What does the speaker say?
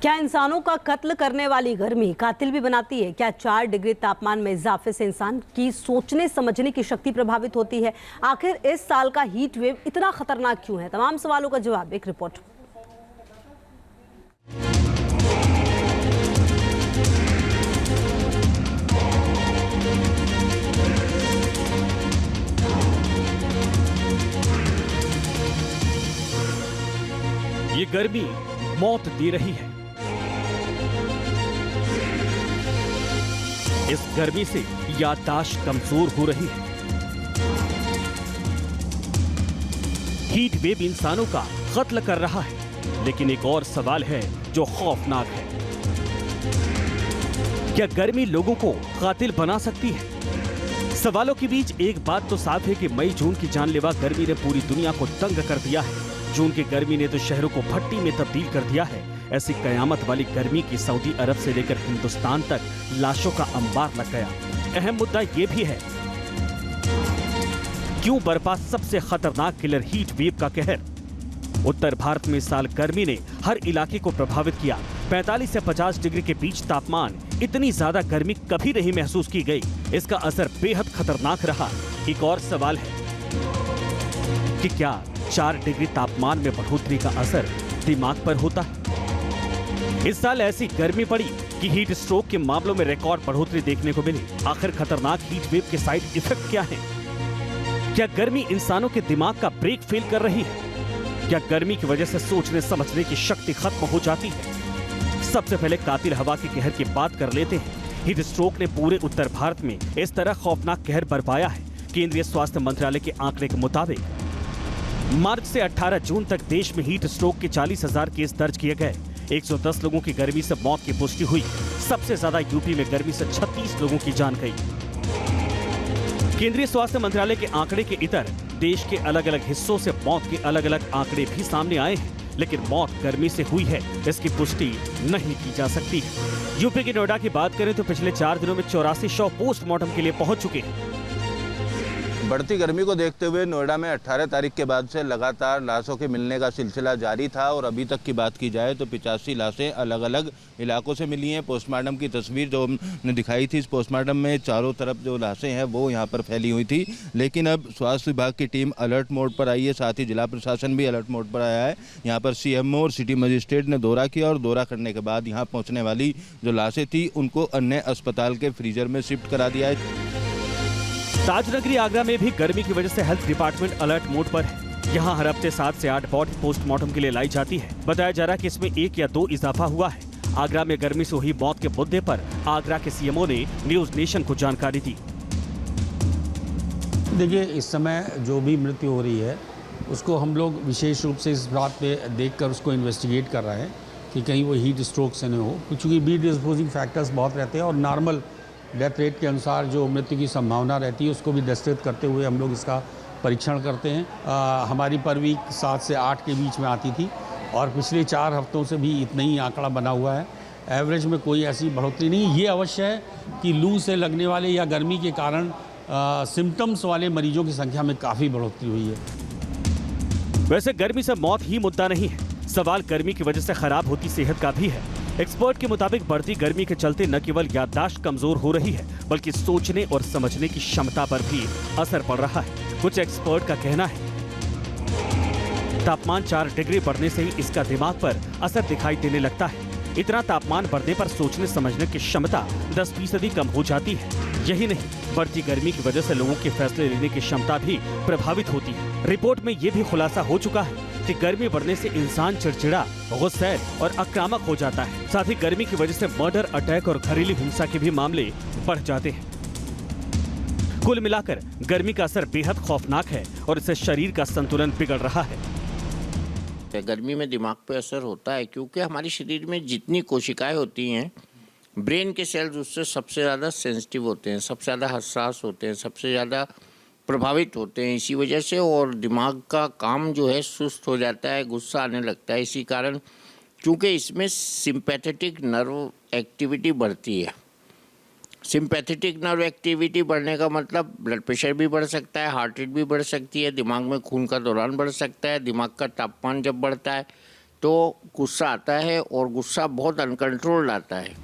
क्या इंसानों का कत्ल करने वाली गर्मी कातिल भी बनाती है? क्या 4 डिग्री तापमान में इजाफे से इंसान की सोचने समझने की शक्ति प्रभावित होती है? आखिर इस साल का हीट वेव इतना खतरनाक क्यों है? तमाम सवालों का जवाब एक रिपोर्ट। ये गर्मी मौत दे रही है। इस गर्मी से याददाश्त कमजोर हो रही है। हीट वेव इंसानों का कत्ल कर रहा है, लेकिन एक और सवाल है जो खौफनाक है। क्या गर्मी लोगों को कातिल बना सकती है? सवालों के बीच एक बात तो साफ है कि मई जून की जानलेवा गर्मी ने पूरी दुनिया को तंग कर दिया है। जून की गर्मी ने तो शहरों को भट्टी में तब्दील कर दिया है। ऐसी कयामत वाली गर्मी की सऊदी अरब से लेकर हिंदुस्तान तक लाशों का अंबार लग गया। अहम मुद्दा यह भी है, क्यों बरपा सबसे खतरनाक किलर हीट वेव का कहर? उत्तर भारत में इस साल गर्मी ने हर इलाके को प्रभावित किया। 45 से 50 डिग्री के बीच तापमान, इतनी ज्यादा गर्मी कभी नहीं महसूस की गई। इसका असर बेहद खतरनाक रहा। एक और सवाल है कि क्या 4 डिग्री तापमान में बढ़ोतरी का असर दिमाग पर होता है? इस साल ऐसी गर्मी पड़ी कि हीट स्ट्रोक के मामलों में रिकॉर्ड बढ़ोतरी देखने को मिली। आखिर खतरनाक हीट वेव के साइड इफेक्ट क्या हैं? क्या गर्मी इंसानों के दिमाग का ब्रेक फेल कर रही है? क्या गर्मी की वजह से सोचने समझने की शक्ति खत्म हो जाती है? सबसे पहले कातिल हवा के कहर की बात कर लेते हैं। हीट स्ट्रोक ने पूरे उत्तर भारत में इस तरह खौफनाक कहर बरपाया है। केंद्रीय स्वास्थ्य मंत्रालय के आंकड़े के मुताबिक मार्च से 18 जून तक देश में हीट स्ट्रोक के 40,000 केस दर्ज किए गए। 110 लोगों की गर्मी से मौत की पुष्टि हुई। सबसे ज्यादा यूपी में गर्मी से 36 लोगों की जान गई। केंद्रीय स्वास्थ्य मंत्रालय के आंकड़े के इतर देश के अलग अलग हिस्सों से मौत के अलग अलग आंकड़े भी सामने आए हैं, लेकिन मौत गर्मी से हुई है इसकी पुष्टि नहीं की जा सकती है। यूपी के नोएडा की बात करें तो पिछले 4 दिनों में 84 शव पोस्टमार्टम के लिए पहुंच चुके हैं। बढ़ती गर्मी को देखते हुए नोएडा में 18 तारीख के बाद से लगातार लाशों के मिलने का सिलसिला जारी था और अभी तक की बात की जाए तो 85 लाशें अलग अलग इलाकों से मिली हैं। पोस्टमार्टम की तस्वीर जो हमने दिखाई थी, इस पोस्टमार्टम में चारों तरफ जो लाशें हैं वो यहाँ पर फैली हुई थी, लेकिन अब स्वास्थ्य विभाग की टीम अलर्ट मोड पर आई है। साथ ही जिला प्रशासन भी अलर्ट मोड पर आया है। यहाँ पर सीएमओ और सिटी मजिस्ट्रेट ने दौरा किया और दौरा करने के बाद यहाँ पहुँचने वाली जो लाशें थी उनको अन्य अस्पताल के फ्रीजर में शिफ्ट करा दिया है। ताजनगरी आगरा में भी गर्मी की वजह से हेल्थ डिपार्टमेंट अलर्ट मोड पर है। यहाँ हर हफ्ते 7 से 8 बॉडी पोस्टमार्टम के लिए लाई जाती है। बताया जा रहा है कि इसमें 1 या 2 इजाफा हुआ है। आगरा में गर्मी से हुई मौत के मुद्दे पर आगरा के सीएमओ ने न्यूज नेशन को जानकारी दी। देखिए, इस समय जो भी मृत्यु हो रही है उसको हम लोग विशेष रूप से इस बात पे देखकर उसको इन्वेस्टिगेट कर रहे हैं कि कहीं वो हीट स्ट्रोक से न हो, क्योंकि बी डिस्पोजिंग फैक्टर्स बहुत रहते हैं और नॉर्मल डेथ रेट के अनुसार जो मृत्यु की संभावना रहती है उसको भी दस्तगित करते हुए हम लोग इसका परीक्षण करते हैं। हमारी पर वीक 7 से 8 के बीच में आती थी और पिछले 4 हफ्तों से भी इतना ही आंकड़ा बना हुआ है। एवरेज में कोई ऐसी बढ़ोतरी नहीं। ये अवश्य है कि लू से लगने वाले या गर्मी के कारण सिम्टम्स वाले मरीजों की संख्या में काफ़ी बढ़ोतरी हुई है। वैसे गर्मी से मौत ही मुद्दा नहीं है, सवाल गर्मी की वजह से खराब होती सेहत का भी है। एक्सपर्ट के मुताबिक बढ़ती गर्मी के चलते न केवल याददाश्त कमजोर हो रही है, बल्कि सोचने और समझने की क्षमता पर भी असर पड़ रहा है। कुछ एक्सपर्ट का कहना है तापमान 4 डिग्री बढ़ने से ही इसका दिमाग पर असर दिखाई देने लगता है। इतना तापमान बढ़ने पर सोचने समझने की क्षमता 10% कम हो जाती है। यही नहीं, बढ़ती गर्मी की वजह से लोगों के फैसले लेने की क्षमता भी प्रभावित होती है। रिपोर्ट में ये भी खुलासा हो चुका है कि गर्मी बढ़ने से इंसान चिड़चिड़ा, गुस्सैल और आक्रामक हो जाता है। साथ ही गर्मी की वजह से मर्डर, अटैक और घरेलू हिंसा के भी मामले बढ़ जाते हैं। कुल मिलाकर गर्मी का असर बेहद खौफनाक है और इससे शरीर का संतुलन बिगड़ रहा है। गर्मी में दिमाग पे असर होता है क्योंकि हमारे शरीर में जितनी कोशिकाएं होती हैं, ब्रेन के सेल्स उससे सबसे ज़्यादा सेंसिटिव होते हैं, सबसे ज़्यादा हसास होते हैं, सबसे ज़्यादा प्रभावित होते हैं इसी वजह से, और दिमाग का काम जो है सुस्त हो जाता है, गुस्सा आने लगता है। इसी कारण क्योंकि इसमें सिंपैथेटिक नर्व एक्टिविटी बढ़ती है। सिंपैथेटिक नर्व एक्टिविटी बढ़ने का मतलब ब्लड प्रेशर भी बढ़ सकता है, हार्ट रेट भी बढ़ सकती है, दिमाग में खून का दौरान बढ़ सकता है। दिमाग का तापमान जब बढ़ता है तो गुस्सा आता है और गुस्सा बहुत अनकंट्रोल्ड आता है।